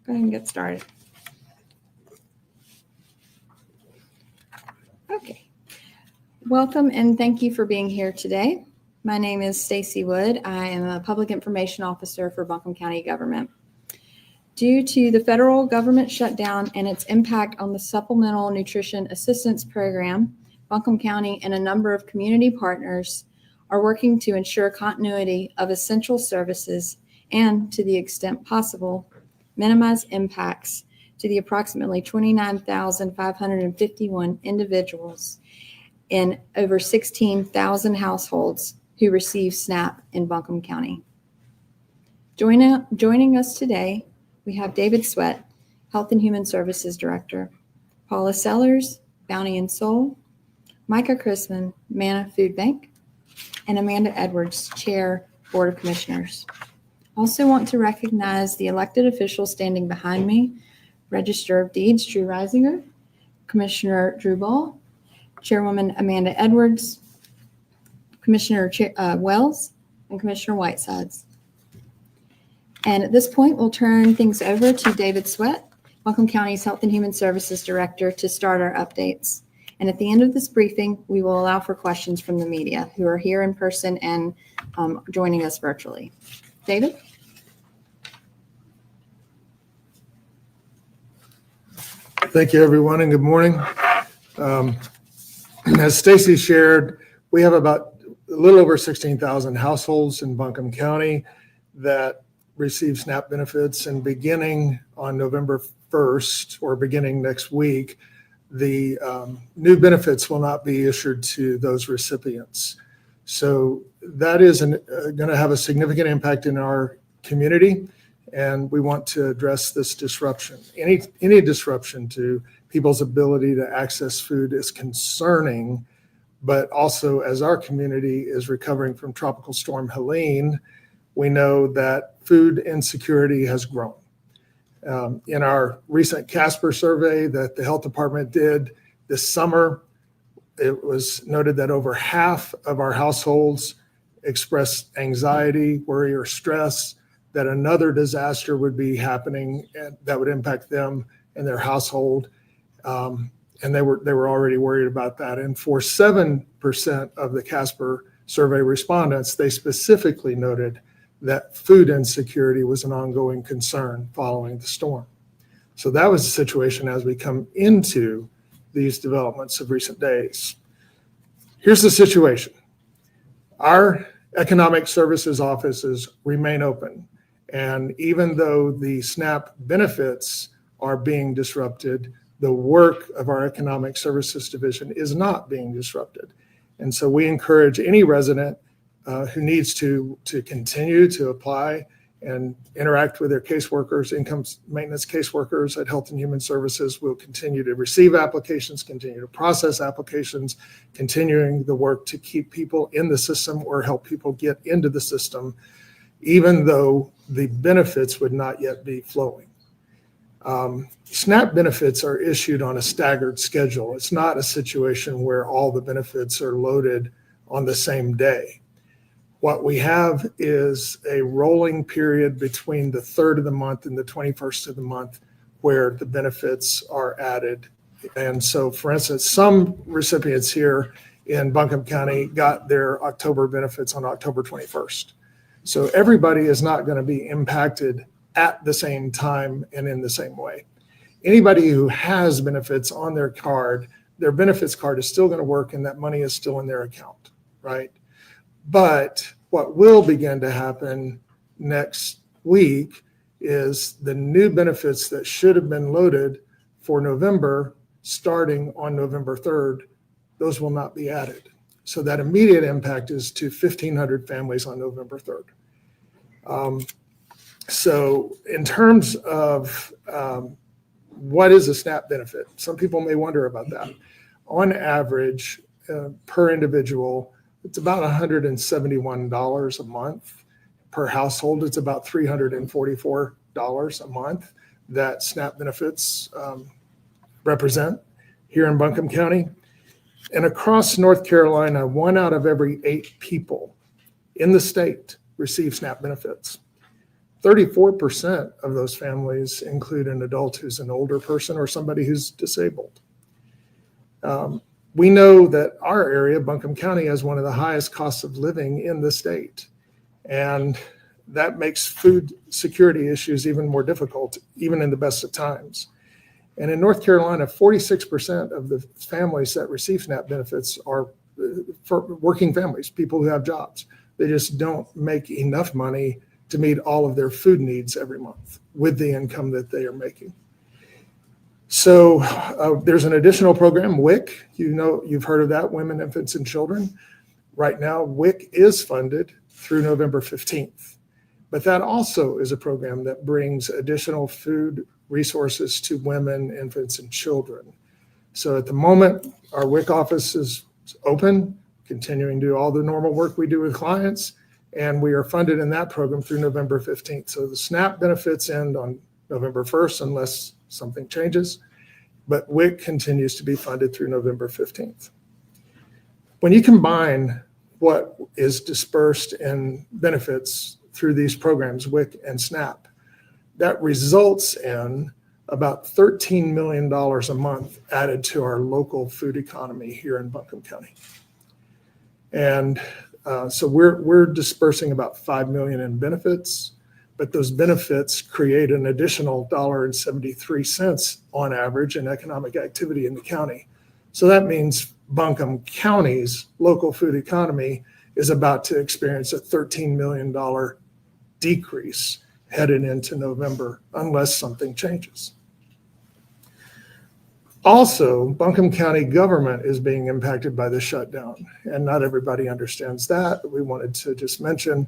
Go ahead and get started. Okay. Welcome and thank you for being here today. My name is Stacy Wood. I am a Public Information Officer for Buncombe County government. Due to the federal government shutdown and its impact on the Supplemental Nutrition Assistance Program, Buncombe County and a number of community partners are working to ensure continuity of essential services and, to the extent possible, minimize impacts to the approximately 29,551 individuals in over 16,000 households who receive SNAP in Buncombe County. Joining us today, we have David Sweat, Health and Human Services Director, Paula Sellers, Bounty and Soul, Micah Chrisman, Manna Food Bank, and Amanda Edwards, Chair, Board of Commissioners. Also want to recognize the elected officials standing behind me, Register of Deeds, Drew Reisinger, Commissioner Drew Ball, Chairwoman Amanda Edwards, Commissioner Wells, and Commissioner Whitesides. And at this point, we'll turn things over to David Sweat, Buncombe County's Health and Human Services Director, to start our updates. And at the end of this briefing, we will allow for questions from the media who are here in person and joining us virtually. David? Thank you, everyone, and good morning. As Stacy shared, we have about a little over 16,000 households in Buncombe County that receive SNAP benefits, and beginning on November 1st, or beginning next week, the new benefits will not be issued to those recipients. So that is going to have a significant impact in our community, and we want to address this disruption. Any disruption to people's ability to access food is concerning, but also as our community is recovering from Tropical Storm Helene, we know that food insecurity has grown. In our recent Casper survey that the health department did this summer, it was noted that over half of our households expressed anxiety, worry, or stress that another disaster would be happening and that would impact them and their household. And they were already worried about that. And for 7% of the Casper survey respondents, they specifically noted that food insecurity was an ongoing concern following the storm. So that was the situation as we come into these developments of recent days. Here's the situation. Our economic services offices remain open. And even though the SNAP benefits are being disrupted, the work of our economic services division is not being disrupted. And so we encourage any resident who needs to continue to apply and interact with their caseworkers, income maintenance caseworkers at Health and Human Services. Will continue to receive applications, continue to process applications, continuing the work to keep people in the system or help people get into the system, even though the benefits would not yet be flowing. SNAP benefits are issued on a staggered schedule. It's not a situation where all the benefits are loaded on the same day. What we have is a rolling period between the 3rd of the month and the 21st of the month where the benefits are added. And so, for instance, some recipients here in Buncombe County got their October benefits on October 21st. So everybody is not going to be impacted at the same time and in the same way. Anybody who has benefits on their card, their benefits card is still going to work and that money is still in their account, right? But what will begin to happen next week is the new benefits that should have been loaded for November, starting on November 3rd, those will not be added. So that immediate impact is to 1,500 families on November 3rd. So in terms of what is a SNAP benefit, some people may wonder about that. On average, per individual, it's about $171 a month. Per household, it's about $344 a month that SNAP benefits represent here in Buncombe County. And across North Carolina, 1 out of every 8 people in the state receive SNAP benefits. 34% of those families include an adult who's an older person or somebody who's disabled. We know that our area, Buncombe County, has one of the highest costs of living in the state. And that makes food security issues even more difficult, even in the best of times. And in North Carolina, 46% of the families that receive SNAP benefits are for working families, people who have jobs. They just don't make enough money to meet all of their food needs every month with the income that they are making. So there's an additional program, WIC. You've heard of that, Women, Infants, and Children. Right now, WIC is funded through November 15th. But that also is a program that brings additional food resources to women, infants, and children. So at the moment, our WIC office is open, continuing to do all the normal work we do with clients, and we are funded in that program through November 15th. So the SNAP benefits end on November 1st unless something changes, but WIC continues to be funded through November 15th. When you combine what is dispersed in benefits through these programs, WIC and SNAP, that results in about $13 million a month added to our local food economy here in Buncombe County. And so we're dispersing about $5 million in benefits, but those benefits create an additional $1.73 on average in economic activity in the county. So that means Buncombe County's local food economy is about to experience a $13 million decrease headed into November unless something changes. Also, Buncombe County government is being impacted by the shutdown, and not everybody understands that. We wanted to just mention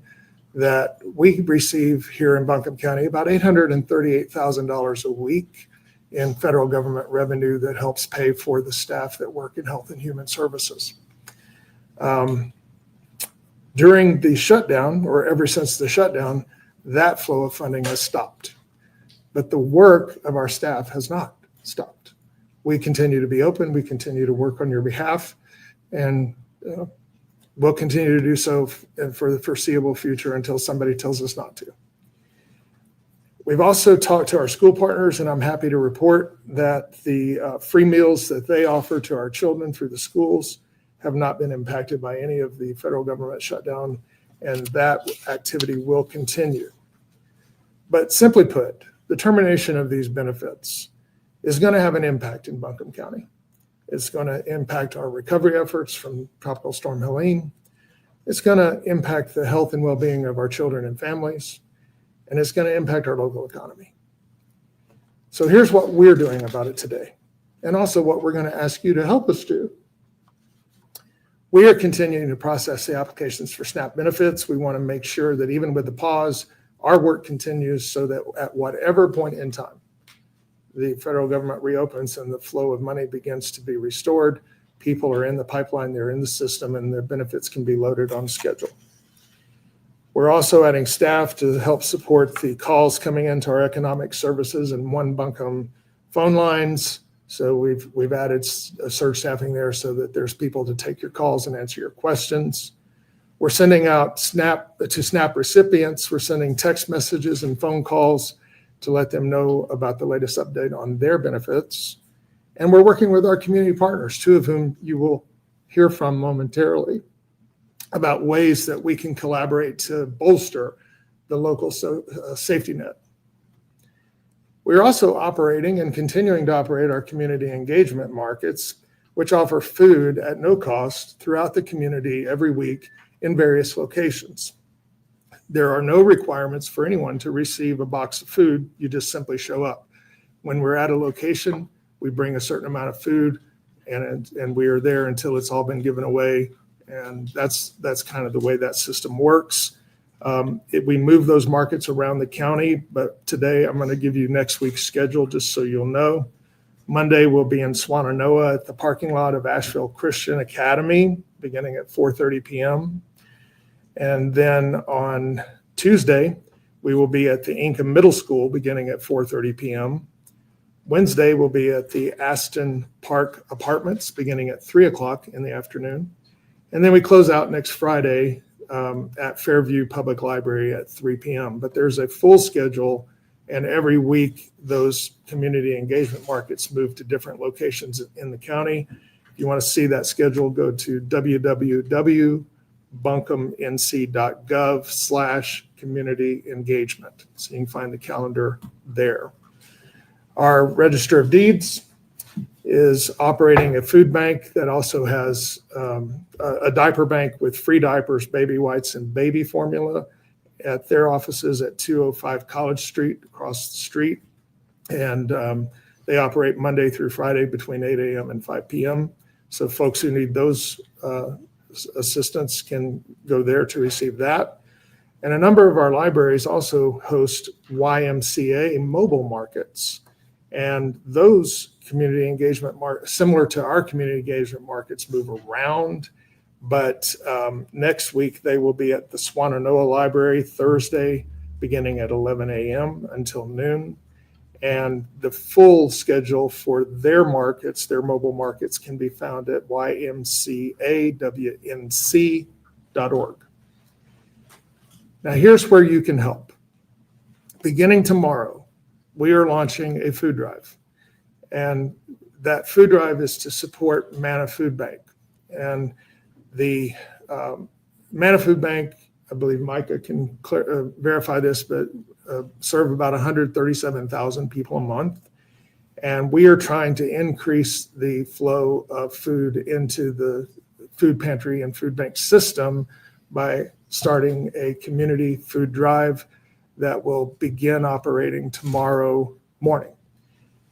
that we receive here in Buncombe County about $838,000 a week in federal government revenue that helps pay for the staff that work in Health and Human Services. During the shutdown, or ever since the shutdown, that flow of funding has stopped. But the work of our staff has not stopped. We continue to be open. We continue to work on your behalf, and we'll continue to do so for the foreseeable future until somebody tells us not to. We've also talked to our school partners, and I'm happy to report that the free meals that they offer to our children through the schools have not been impacted by any of the federal government shutdown, and that activity will continue. But simply put, the termination of these benefits is going to have an impact in Buncombe County. It's going to impact our recovery efforts from Tropical Storm Helene. It's going to impact the health and well-being of our children and families, and it's going to impact our local economy. So here's what we're doing about it today, and also what we're going to ask you to help us do. We are continuing to process the applications for SNAP benefits. We want to make sure that even with the pause, our work continues so that at whatever point in time the federal government reopens and the flow of money begins to be restored, people are in the pipeline, they're in the system, and their benefits can be loaded on schedule. We're also adding staff to help support the calls coming into our economic services and One Buncombe phone lines. So we've added surge staffing there so that there's people to take your calls and answer your questions. We're sending out SNAP recipients. We're sending text messages and phone calls to let them know about the latest update on their benefits. And we're working with our community partners, two of whom you will hear from momentarily, about ways that we can collaborate to bolster the local safety net. We're also operating and continuing to operate our community engagement markets, which offer food at no cost throughout the community every week in various locations. There are no requirements for anyone to receive a box of food. You just simply show up. When we're at a location, we bring a certain amount of food, and we are there until it's all been given away. And that's kind of the way that system works. We move those markets around the county, but today I'm going to give you next week's schedule just so you'll know. Monday, we'll be in Swannanoa at the parking lot of Asheville Christian Academy, beginning at 4:30 p.m. And then on Tuesday, we will be at the Ingham Middle School beginning at 4:30 p.m. Wednesday, we'll be at the Aston Park Apartments beginning at 3 o'clock in the afternoon. And then we close out next Friday at Fairview Public Library at 3 p.m. But there's a full schedule, and every week those community engagement markets move to different locations in the county. If you want to see that schedule, go to www.buncombenc.gov/community engagement. So you can find the calendar there. Our Register of Deeds is operating a food bank that also has a diaper bank with free diapers, baby wipes, and baby formula at their offices at 205 College Street, across the street. And they operate Monday through Friday between 8 a.m. and 5 p.m. So folks who need those assistance can go there to receive that. And a number of our libraries also host YMCA mobile markets. And those community engagement similar to our community engagement markets, move around. But next week, they will be at the Swannanoa Library Thursday, beginning at 11 a.m. until noon. And the full schedule for their markets, their mobile markets, can be found at ymcawnc.org. Now, here's where you can help. Beginning tomorrow, we are launching a food drive. And that food drive is to support Manna Food Bank. And the Manna Food Bank, I believe Micah can verify this, but serve about 137,000 people a month. And we are trying to increase the flow of food into the food pantry and food bank system by starting a community food drive that will begin operating tomorrow morning.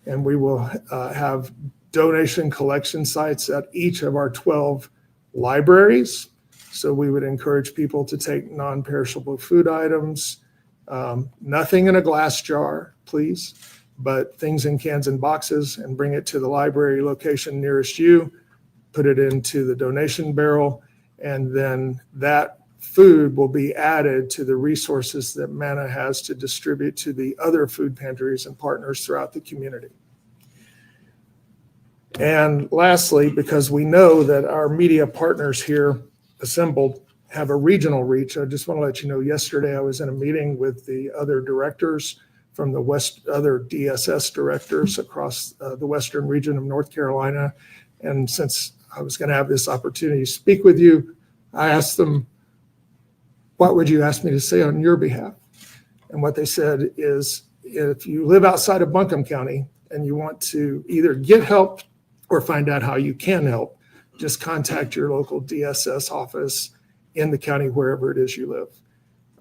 And we will have donation collection sites at each of our 12 libraries. So we would encourage people to take non-perishable food items, nothing in a glass jar, please, but things in cans and boxes, and bring it to the library location nearest you, put it into the donation barrel, and then that food will be added to the resources that Manna has to distribute to the other food pantries and partners throughout the community. And lastly, because we know that our media partners here assembled have a regional reach, I just want to let you know, yesterday I was in a meeting with the other directors from the other DSS directors across the western region of North Carolina. And since I was going to have this opportunity to speak with you, I asked them, what would you ask me to say on your behalf? And what they said is, if you live outside of Buncombe County and you want to either get help or find out how you can help, just contact your local DSS office in the county, wherever it is you live.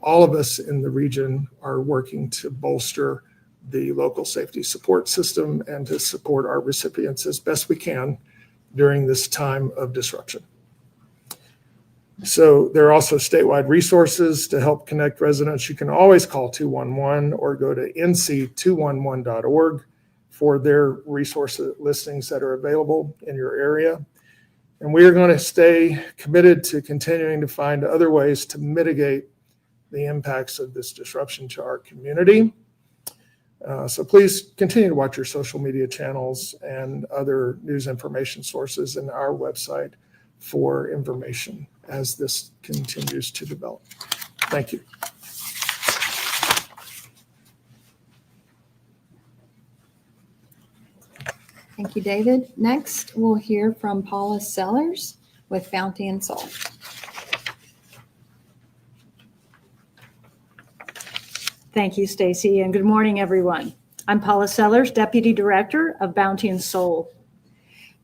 All of us in the region are working to bolster the local safety support system and to support our recipients as best we can during this time of disruption. So there are also statewide resources to help connect residents. You can always call 211 or go to nc211.org for their resource listings that are available in your area. And we are going to stay committed to continuing to find other ways to mitigate the impacts of this disruption to our community. So please continue to watch your social media channels and other news information sources in our website for information as this continues to develop. Thank you. Thank you, David. Next, we'll hear from Paula Sellers with Bounty and Soul. Thank you, Stacy, and good morning, everyone. I'm Paula Sellers, Deputy Director of Bounty and Soul.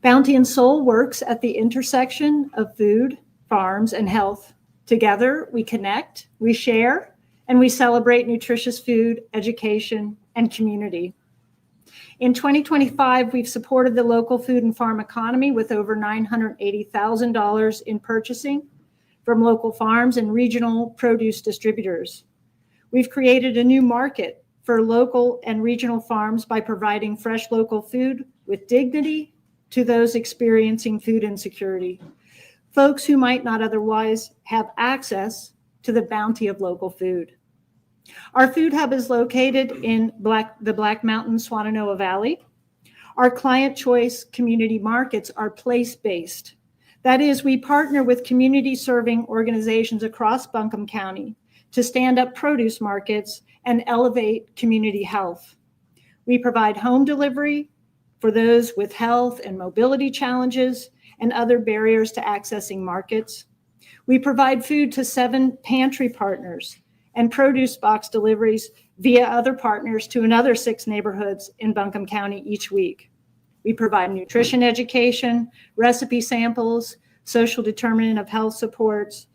Bounty and Soul works at the intersection of food, farms, and health. Together, we connect, we share, and we celebrate nutritious food, education, and community. In 2025, we've supported the local food and farm economy with over $980,000 in purchasing from local farms and regional produce distributors. We've created a new market for local and regional farms by providing fresh local food with dignity to those experiencing food insecurity, folks who might not otherwise have access to the bounty of local food. Our food hub is located in the Black Mountain Swannanoa Valley. Our client choice community markets are place-based. That is, we partner with community serving organizations across Buncombe County to stand up produce markets and elevate community health. We provide home delivery for those with health and mobility challenges and other barriers to accessing markets. We provide food to 7 pantry partners and produce box deliveries via other partners to another 6 neighborhoods in Buncombe County each week. We provide nutrition education, recipe samples, social determinant of health supports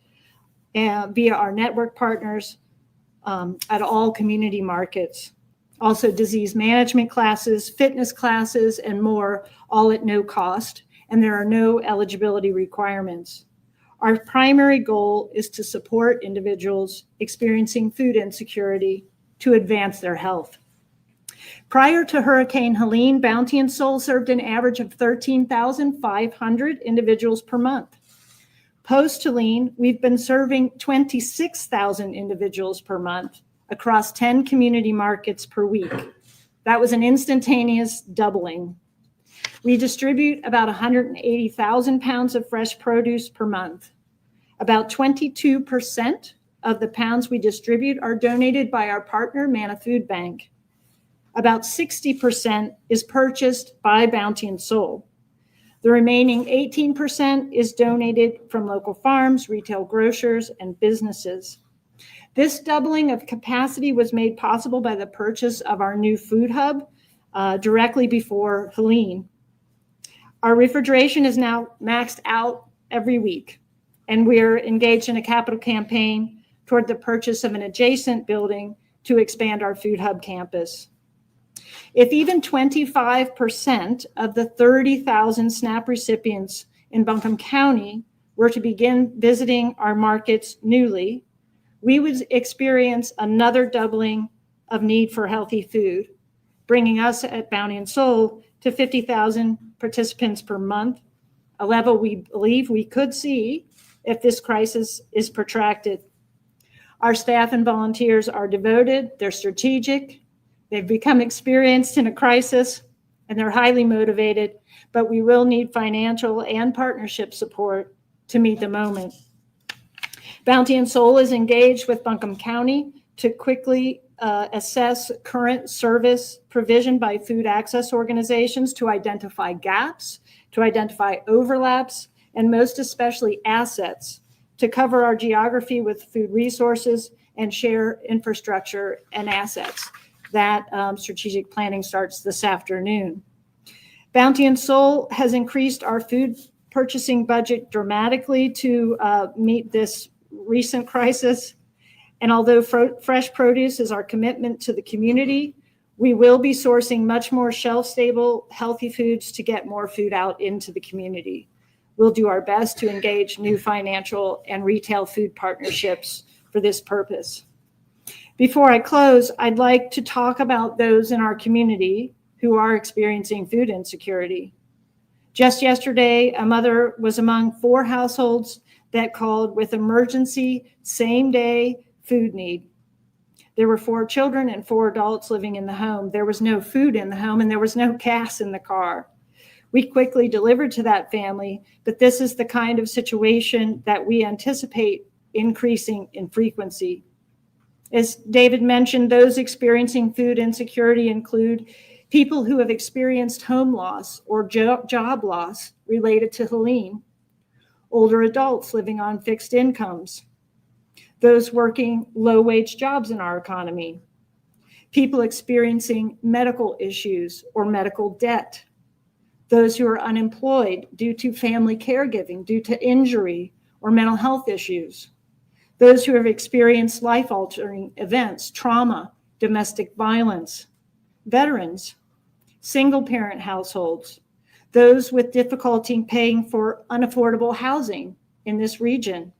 via our network partners at all community markets. Also disease management classes, fitness classes, and more, all at no cost, and there are no eligibility requirements. Our primary goal is to support individuals experiencing food insecurity to advance their health. Prior to Hurricane Helene, Bounty and Soul served an average of 13,500 individuals per month. Post-Helene, we've been serving 26,000 individuals per month across 10 community markets per week. That was an instantaneous doubling. We distribute about 180,000 pounds of fresh produce per month. About 22% of the pounds we distribute are donated by our partner, Manna Food Bank. About 60% is purchased by Bounty and Soul. The remaining 18% is donated from local farms, retail grocers, and businesses. This doubling of capacity was made possible by the purchase of our new food hub directly before Helene. Our refrigeration is now maxed out every week, and we're engaged in a capital campaign toward the purchase of an adjacent building to expand our food hub campus. If even 25% of the 30,000 SNAP recipients in Buncombe County were to begin visiting our markets newly, we would experience another doubling of need for healthy food, bringing us at Bounty and Soul to 50,000 participants per month, a level we believe we could see if this crisis is protracted. Our staff and volunteers are devoted, they're strategic, they've become experienced in a crisis, and they're highly motivated, but we will need financial and partnership support to meet the moment. Bounty and Soul is engaged with Buncombe County to quickly assess current service provision by food access organizations to identify gaps, to identify overlaps, and most especially assets to cover our geography with food resources and share infrastructure and assets. That strategic planning starts this afternoon. Bounty and Soul has increased our food purchasing budget dramatically to meet this recent crisis. And although fresh produce is our commitment to the community, we will be sourcing much more shelf-stable, healthy foods to get more food out into the community. We'll do our best to engage new financial and retail food partnerships for this purpose. Before I close, I'd like to talk about those in our community who are experiencing food insecurity. Just yesterday, a mother was among 4 households that called with emergency same-day food need. There were 4 children and 4 adults living in the home. There was no food in the home and there was no gas in the car. We quickly delivered to that family, but this is the kind of situation that we anticipate increasing in frequency. As David mentioned, those experiencing food insecurity include people who have experienced home loss or job loss related to Helene, older adults living on fixed incomes, those working low-wage jobs in our economy, people experiencing medical issues or medical debt, those who are unemployed due to family caregiving, due to injury or mental health issues, those who have experienced life-altering events, trauma, domestic violence, veterans, single-parent households, those with difficulty paying for unaffordable housing in this region,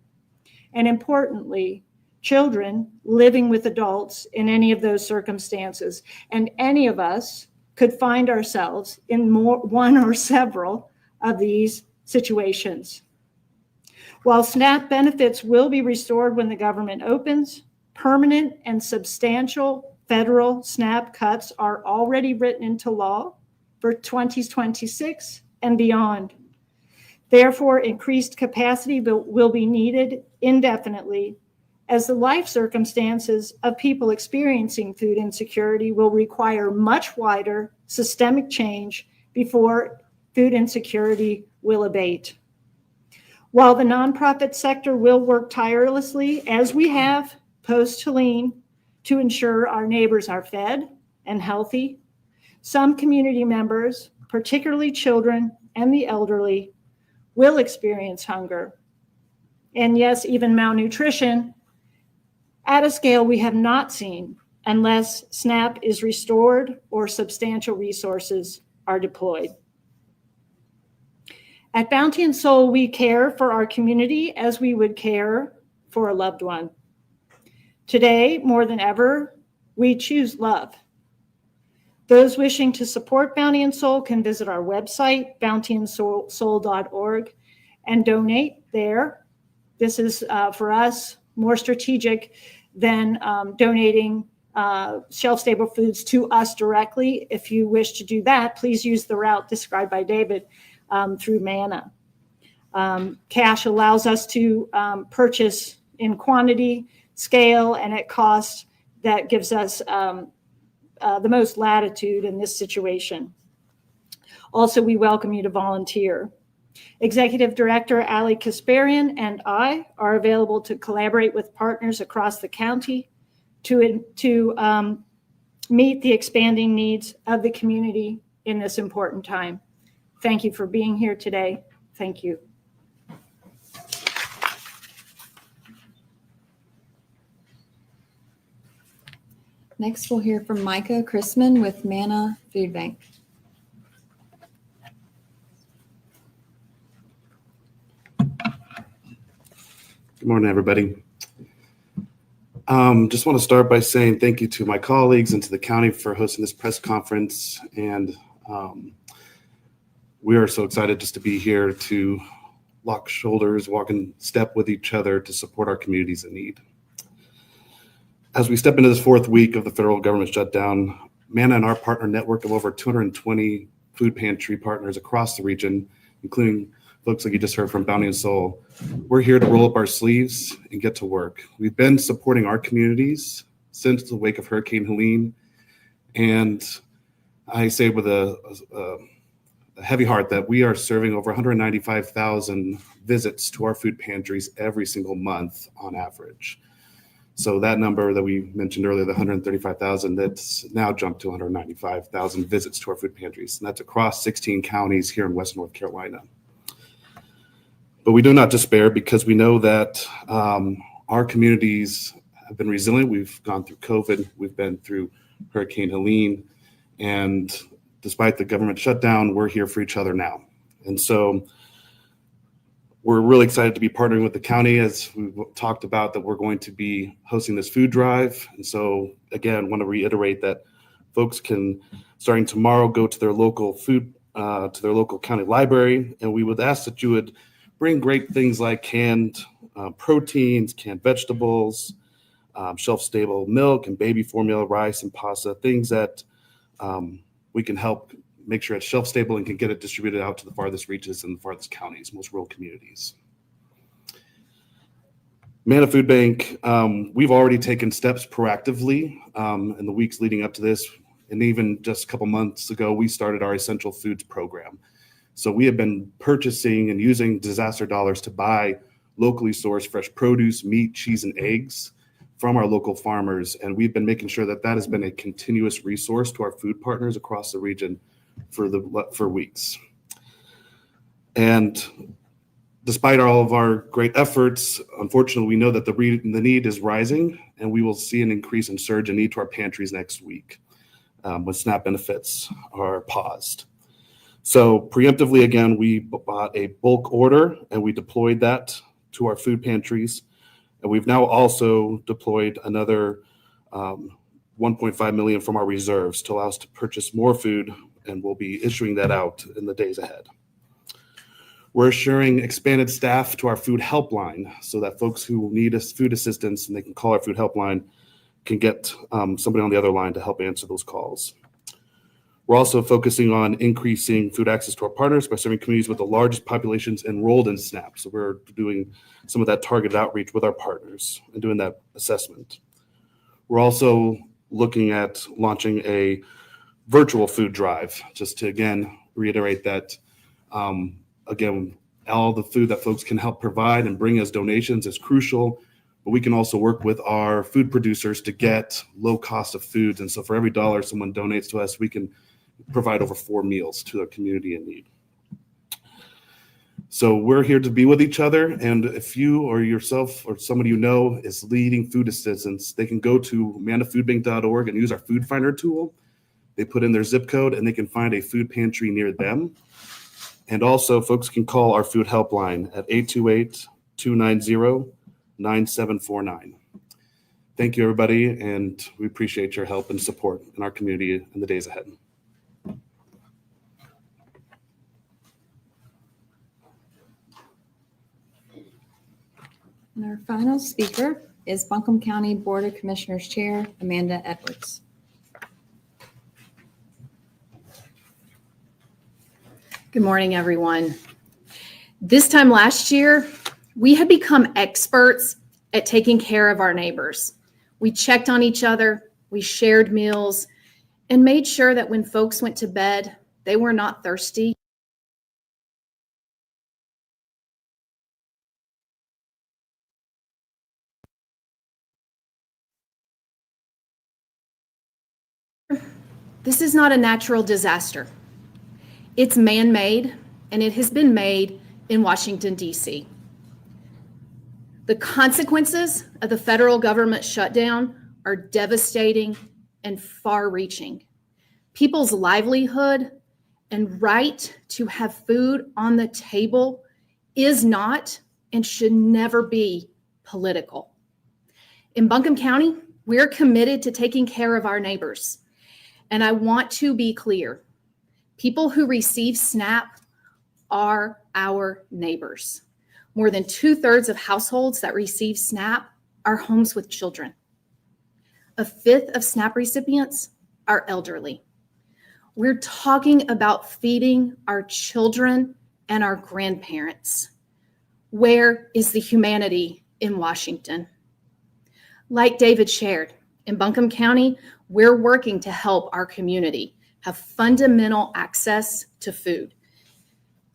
and importantly, children living with adults in any of those circumstances. And any of us could find ourselves in one or several of these situations. While SNAP benefits will be restored when the government opens, permanent and substantial federal SNAP cuts are already written into law for 2026 and beyond. Therefore, increased capacity will be needed indefinitely, as the life circumstances of people experiencing food insecurity will require much wider systemic change before food insecurity will abate. While the nonprofit sector will work tirelessly, as we have post-Helene, to ensure our neighbors are fed and healthy, some community members, particularly children and the elderly, will experience hunger, and yes, even malnutrition, at a scale we have not seen unless SNAP is restored or substantial resources are deployed. At Bounty and Soul, we care for our community as we would care for a loved one. Today, more than ever, we choose love. Those wishing to support Bounty and Soul can visit our website, bountyandsoul.org, and donate there. This is, for us, more strategic than donating shelf-stable foods to us directly. If you wish to do that, please use the route described by David through Manna. Cash allows us to purchase in quantity, scale, and at cost that gives us the most latitude in this situation. Also, we welcome you to volunteer. Executive Director Ali Kasparian and I are available to collaborate with partners across the county to meet the expanding needs of the community in this important time. Thank you for being here today. Thank you. Next, we'll hear from Micah Chrisman with Manna Food Bank. Good morning, everybody. Just want to start by saying thank you to my colleagues and to the county for hosting this press conference. And we are so excited just to be here to lock shoulders, walk in step with each other to support our communities in need. As we step into this fourth week of the federal government shutdown, Manna and our partner network of over 220 food pantry partners across the region, including folks like you just heard from Bounty and Soul, we're here to roll up our sleeves and get to work. We've been supporting our communities since the wake of Hurricane Helene, and I say with a heavy heart that we are serving over 195,000 visits to our food pantries every single month on average. So that number that we mentioned earlier, the 135,000, that's now jumped to 195,000 visits to our food pantries. And that's across 16 counties here in West North Carolina. But we do not despair, because we know that our communities have been resilient. We've gone through COVID. We've been through Hurricane Helene. And despite the government shutdown, we're here for each other now. And so we're really excited to be partnering with the county, as we talked about, that we're going to be hosting this food drive. And so, again, want to reiterate that folks can, starting tomorrow, go to their local county library. And we would ask that you would bring great things like canned proteins, canned vegetables, shelf-stable milk and baby formula, rice and pasta, things that we can help make sure it's shelf-stable and can get it distributed out to the farthest reaches and the farthest counties, most rural communities. Manna Food Bank, we've already taken steps proactively in the weeks leading up to this. And even just a couple months ago, we started our Essential Foods program. So we have been purchasing and using disaster dollars to buy locally sourced fresh produce, meat, cheese, and eggs from our local farmers. And we've been making sure that that has been a continuous resource to our food partners across the region for weeks. And despite all of our great efforts, unfortunately, we know that the need is rising, and we will see an increase in surge and need to our pantries next week when SNAP benefits are paused. So preemptively, again, we bought a bulk order and we deployed that to our food pantries. And we've now also deployed another 1.5 million from our reserves to allow us to purchase more food, and we'll be issuing that out in the days ahead. We're assuring expanded staff to our food helpline so that folks who need food assistance and they can call our food helpline can get somebody on the other line to help answer those calls. We're also focusing on increasing food access to our partners by serving communities with the largest populations enrolled in SNAP. So we're doing some of that targeted outreach with our partners and doing that assessment. We're also looking at launching a virtual food drive, just to again reiterate that, again, all the food that folks can help provide and bring as donations is crucial, but we can also work with our food producers to get low cost of foods. And so for every dollar someone donates to us, we can provide over 4 meals to a community in need. So we're here to be with each other. And if you or yourself or somebody you know is leading food assistance, they can go to amandafoodbank.org and use our food finder tool. They put in their zip code and they can find a food pantry near them. And also folks can call our food helpline at 828-290-9749. Thank you, everybody. And we appreciate your help and support in our community in the days ahead. And our final speaker is Buncombe County Board of Commissioners Chair, Amanda Edwards. Good morning, everyone. This time last year, we had become experts at taking care of our neighbors. We checked on each other, we shared meals, and made sure that when folks went to bed, they were not thirsty. This is not a natural disaster. It's man-made, and it has been made in Washington, D.C. The consequences of the federal government shutdown are devastating and far-reaching. People's livelihood and right to have food on the table is not and should never be political. In Buncombe County, we're committed to taking care of our neighbors. And I want to be clear. People who receive SNAP are our neighbors. More than 2/3 of households that receive SNAP are homes with children. 1/5 of SNAP recipients are elderly. We're talking about feeding our children and our grandparents. Where is the humanity in Washington? Like David shared, in Buncombe County, we're working to help our community have fundamental access to food.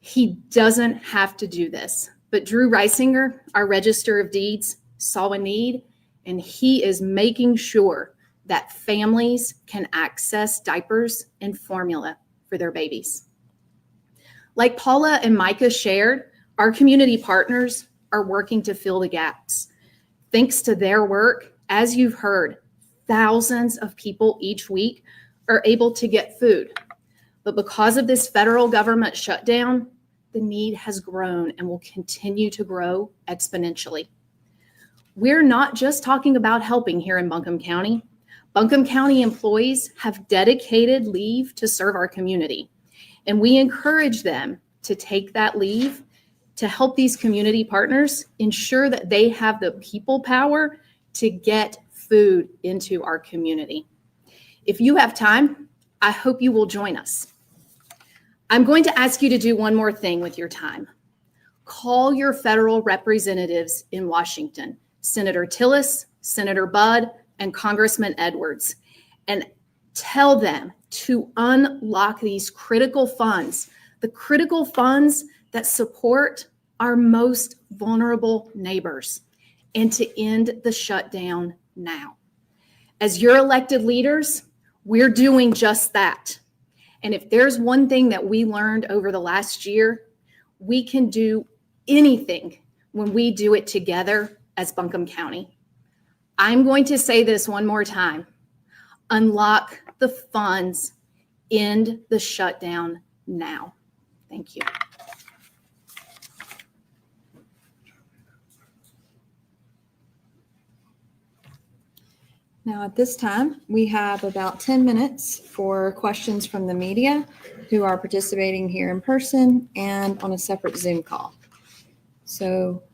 He doesn't have to do this, but Drew Reisinger, our Register of Deeds, saw a need, and he is making sure that families can access diapers and formula for their babies. Like Paula and Micah shared, our community partners are working to fill the gaps. Thanks to their work, as you've heard, thousands of people each week are able to get food. But because of this federal government shutdown, the need has grown and will continue to grow exponentially. We're not just talking about helping here in Buncombe County. Buncombe County employees have dedicated leave to serve our community, and we encourage them to take that leave to help these community partners ensure that they have the people power to get food into our community. If you have time, I hope you will join us. I'm going to ask you to do one more thing with your time. Call your federal representatives in Washington, Senator Tillis, Senator Budd, and Congressman Edwards, and tell them to unlock these critical funds, the critical funds that support our most vulnerable neighbors, and to end the shutdown now. As your elected leaders, we're doing just that. And if there's one thing that we learned over the last year, we can do anything when we do it together as Buncombe County. I'm going to say this one more time. Unlock the funds, end the shutdown now. Thank you. Now, at this time, we have about 10 minutes for questions from the media who are participating here in person and on a separate Zoom call. So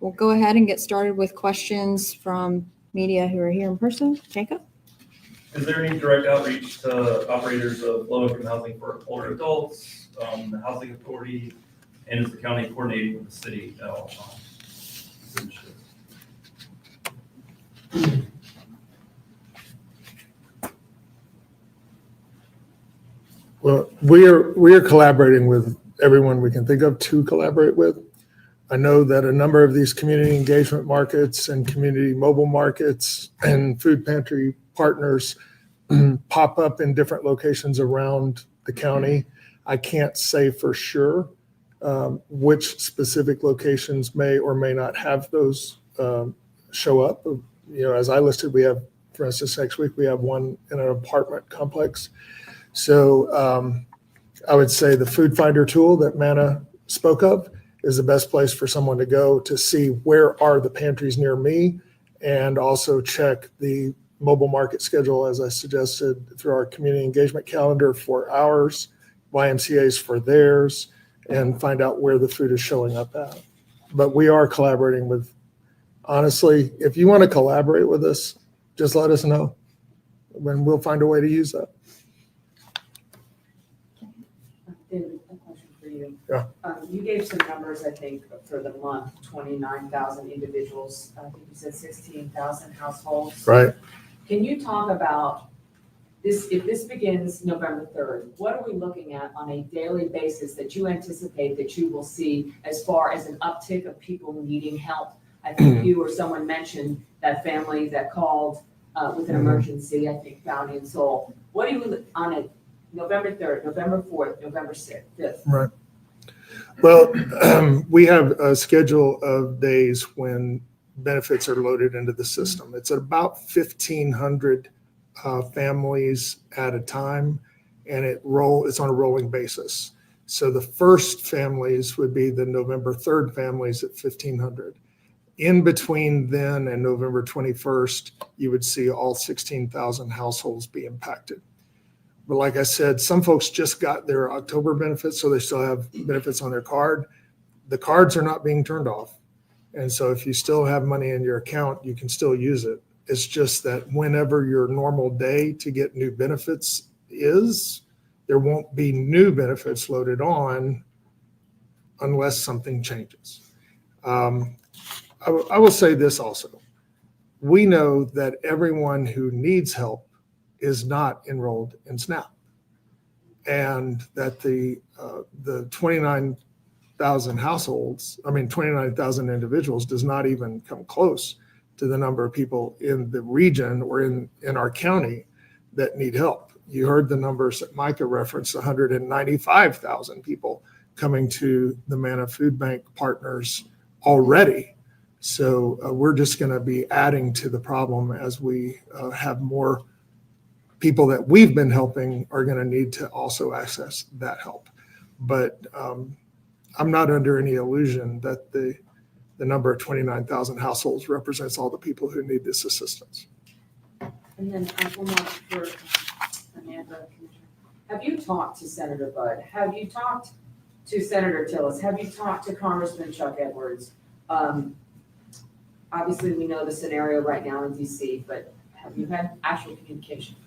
we'll go ahead and get started with questions from media who are here in person. Jacob? Is there any direct outreach to operators of low-income housing for older adults, the housing authority, and is the county coordinating with the city at all times? Well, we are collaborating with everyone we can think of to collaborate with. I know that a number of these community engagement markets and community mobile markets and food pantry partners pop up in different locations around the county. I can't say for sure which specific locations may or may not have those show up. You know, as I listed, we have, for instance, next week, we have one in an apartment complex. So I would say the Food Finder tool that Manna spoke of is the best place for someone to go to see where are the pantries near me, and also check the mobile market schedule, as I suggested, through our community engagement calendar for ours, YMCA's for theirs, and find out where the food is showing up at. But we are collaborating with, honestly, if you want to collaborate with us, just let us know, and we'll find a way to use that. David, a question for you. Yeah. You gave some numbers, I think, for the month, 29,000 individuals. I think you said 16,000 households. Right. Can you talk about this, if this begins November 3rd, what are we looking at on a daily basis that you anticipate that you will see as far as an uptick of people needing help? I think you or someone mentioned that family that called with an emergency, I think Bounty and Soul. What are you on a November 3rd, November 4th, November 6th, 5th? Right. Well, we have a schedule of days when benefits are loaded into the system. It's about 1,500 families at a time, and it's on a rolling basis. So the first families would be the November 3rd families at 1,500. In between then and November 21st, you would see all 16,000 households be impacted. But like I said, some folks just got their October benefits, so they still have benefits on their card. The cards are not being turned off. And so if you still have money in your account, you can still use it. It's just that whenever your normal day to get new benefits is, there won't be new benefits loaded on unless something changes. I will say this also. We know that everyone who needs help is not enrolled in SNAP, and that the 29,000 households, 29,000 individuals does not even come close to the number of people in the region or in our county that need help. You heard the numbers that Micah referenced, 195,000 people coming to the Manna Food Bank partners already. So we're just going to be adding to the problem as we have more people that we've been helping are going to need to also access that help. But I'm not under any illusion that the number of 29,000 households represents all the people who need this assistance. And then one more for Amanda, Commissioner. Have you talked to Senator Budd? Have you talked to Senator Tillis? Have you talked to Congressman Chuck Edwards? Obviously, we know the scenario right now in DC, but have you had actual communication?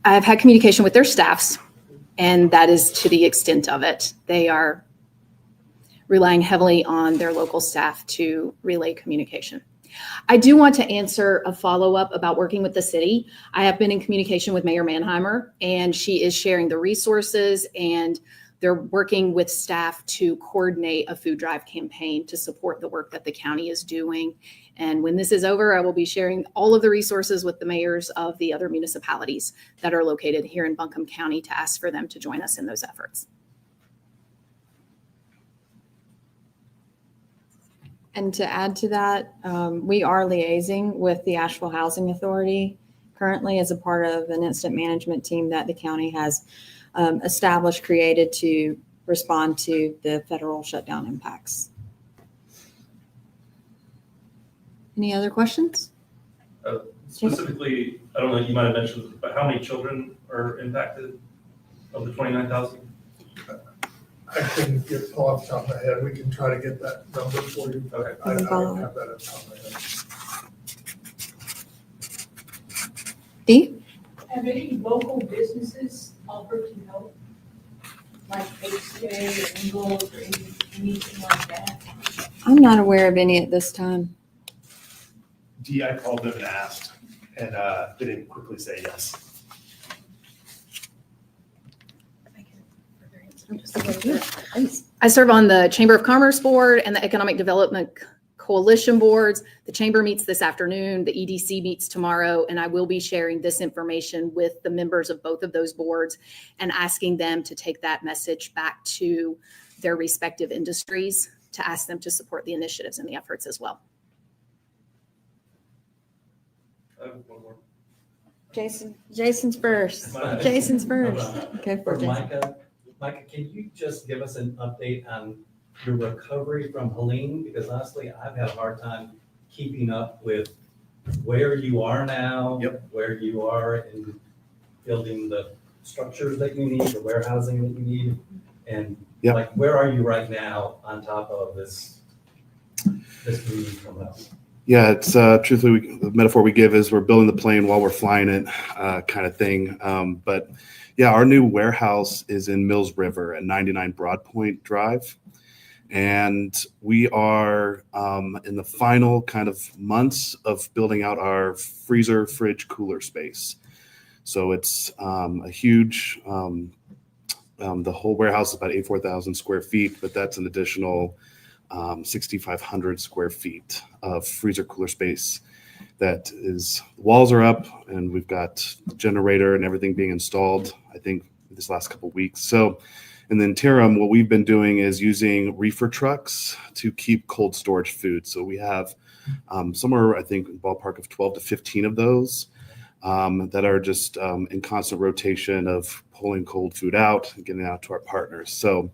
I've had communication with their staffs, and that is to the extent of it. They are relying heavily on their local staff to relay communication. I do want to answer a follow-up about working with the city. I have been in communication with Mayor Manheimer, and she is sharing the resources, and they're working with staff to coordinate a food drive campaign to support the work that the county is doing. And when this is over, I will be sharing all of the resources with the mayors of the other municipalities that are located here in Buncombe County to ask for them to join us in those efforts. And to add to that, we are liaising with the Asheville Housing Authority currently as a part of an incident management team that the county has established, created to respond to the federal shutdown impacts. Any other questions? Specifically, I don't know, you might have mentioned, but how many children are impacted of the 29,000? I couldn't pull off the top of my head. We can try to get that number for you. Okay. I don't have that at the top of my head. Dee? I Have any local businesses offered to help? Like HCA or Ingalls or anything like that? I'm not aware of any at this time. I called them and asked, and they didn't quickly say yes. I serve on the Chamber of Commerce Board and the Economic Development Coalition Boards. The Chamber meets this afternoon, the EDC meets tomorrow, and I will be sharing this information with the members of both of those boards and asking them to take that message back to their respective industries to ask them to support the initiatives and the efforts as well. I have one more. Jason's first. Jason's first. Okay, For for Jason. Micah, can you just give us an update on your recovery from Helene? Because honestly, I've had a hard time keeping up with where you are now. Yep. Where you are in building the structures that you need, the warehousing that you need. And Yep. like, where are you right now on top of this meeting coming up? Yeah, it's truthfully, the metaphor we give is we're building the plane while we're flying it, kind of thing. But yeah, our new warehouse is in Mills River at 99 Broadpoint Drive. And we are in the final kind of months of building out our freezer, fridge, cooler space. So it's a huge, the whole warehouse is about 84,000 square feet, but that's an additional 6,500 square feet of freezer cooler space. That is, walls are up and we've got the generator and everything being installed, I think this last couple of weeks. So in the interim, what we've been doing is using reefer trucks to keep cold storage food. So we have somewhere, I think, ballpark of 12 to 15 of those that are just in constant rotation of pulling cold food out and getting it out to our partners. So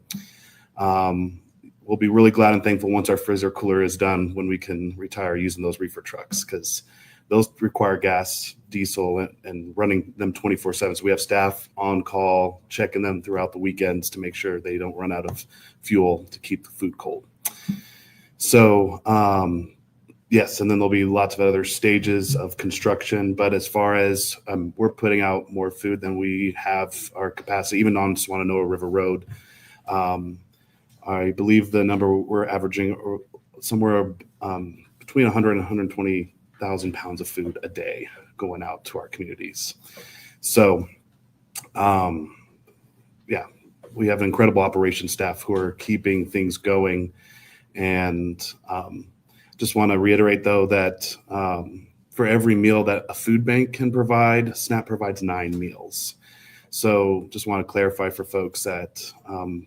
we'll be really glad and thankful once our freezer cooler is done when we can retire using those reefer trucks, because those require gas, diesel, and running them 24/7. So we have staff on call, checking them throughout the weekends to make sure they don't run out of fuel to keep the food cold. So yes, and then there'll be lots of other stages of construction. But as far as we're putting out more food than we have our capacity, even on Swananoa River Road. I believe the number we're averaging somewhere between 100 and 120,000 pounds of food a day going out to our communities. So, yeah, we have an incredible operations staff who are keeping things going. And just want to reiterate, though, that for every meal that a food bank can provide, SNAP provides 9 meals. So just want to clarify for folks that I'm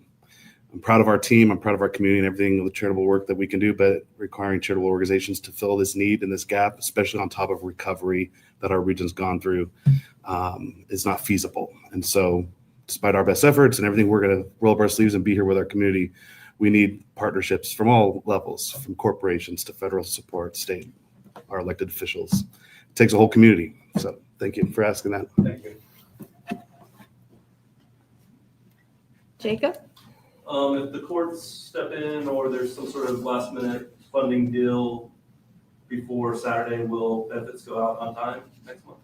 proud of our team. I'm proud of our community and everything, the charitable work that we can do, but requiring charitable organizations to fill this need and this gap, especially on top of recovery that our region's gone through, is not feasible. And so despite our best efforts and everything, we're going to roll up our sleeves and be here with our community. We need partnerships from all levels, from corporations to federal support, state, our elected officials. It takes a whole community. So thank you for asking that. Thank you. Jacob? If the courts step in or there's some sort of last minute funding deal before Saturday, will benefits go out on time next month?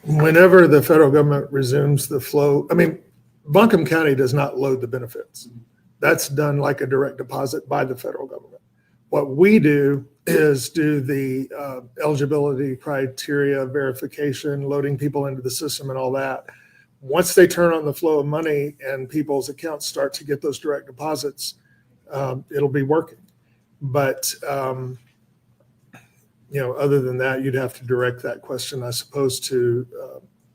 Whenever the federal government resumes the flow, I mean, Buncombe County does not load the benefits. That's done like a direct deposit by the federal government. What we do is do the eligibility criteria verification, loading people into the system and all that. Once they turn on the flow of money and people's accounts start to get those direct deposits, it'll be working. But, other than that, you'd have to direct that question, I suppose, to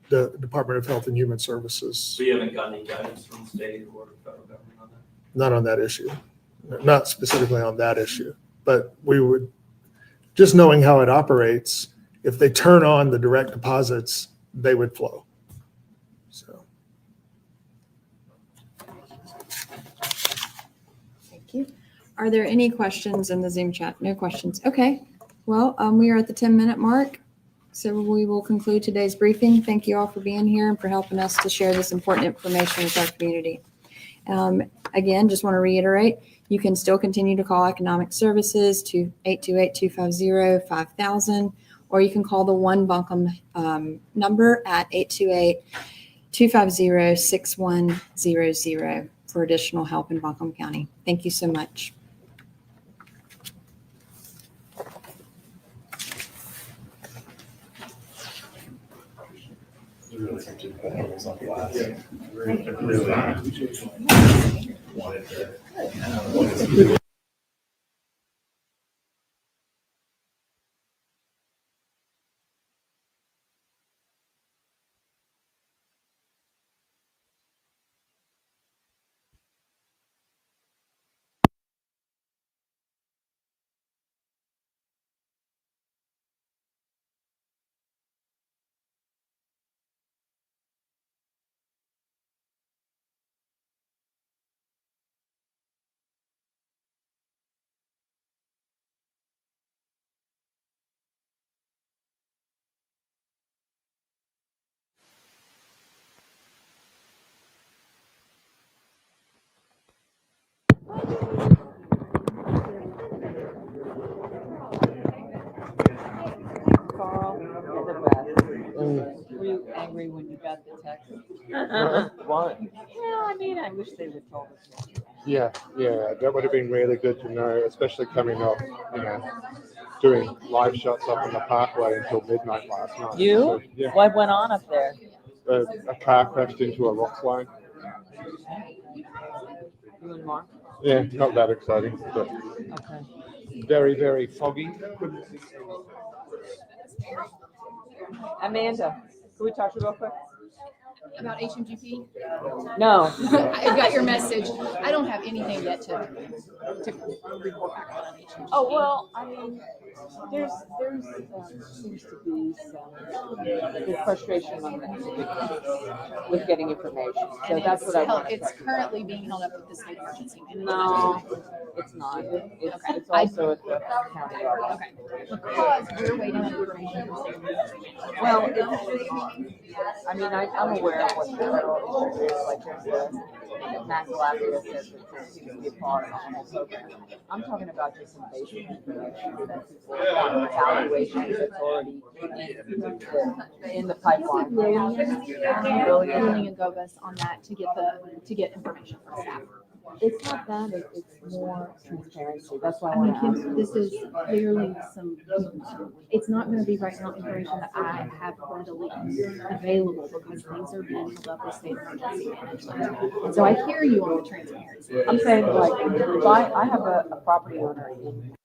the Department of Health and Human Services. So you haven't gotten any guidance from the state or federal government on that? Not on that issue, not specifically on that issue, but we would, just knowing how it operates, if they turn on the direct deposits, they would flow. So. Thank you. Are there any questions in the Zoom chat? No questions. Okay. Well, we are at the 10-minute mark, so we will conclude today's briefing. Thank you all for being here and for helping us to share this important information with our community. Again, just want to reiterate, you can still continue to call Economic Services to 828-250-5000, or you can call the One Buncombe number at 828-250-6100 for additional help in Buncombe County. Thank you so much. Really wanted to. Carl, you're the best. Were you angry when you got the text? Why? Well, I mean, I wish they would told us. Yeah, that would have been really good to know, especially coming off, doing live shots up on the parkway until midnight last night. You? So, yeah, What went on up there? a car crashed into a rock slide. You and Mark? Yeah, not that exciting, but Okay. very, very foggy. Amanda, can we talk to you real quick? About HMGP? No. I got your message. I don't have anything yet to report back on HMGP. Oh, well, I mean, there's seems to be some frustration among the individuals with getting information. So And that's what I want to it's currently being held up with the state emergency management. No, it's not. It's, Okay. it's also at the county level. Okay, because we're waiting on information from state emergency management. Well, I mean, I'm aware of what the federal issue is, like there's a Matt Galapia says that there seems to be a pause on the whole program. I'm talking about just some basic information that people have evaluations that's already in the pipeline. Lillian and Govus on that to get information from staff. It's not that, it's more transparency. That's why I I mean, want to ask Kim, you. this is clearly it's not going to be right now information that I have readily available because things are being held up with state emergency management. And so I hear you on the transparency. I'm saying like, if I have a property owner in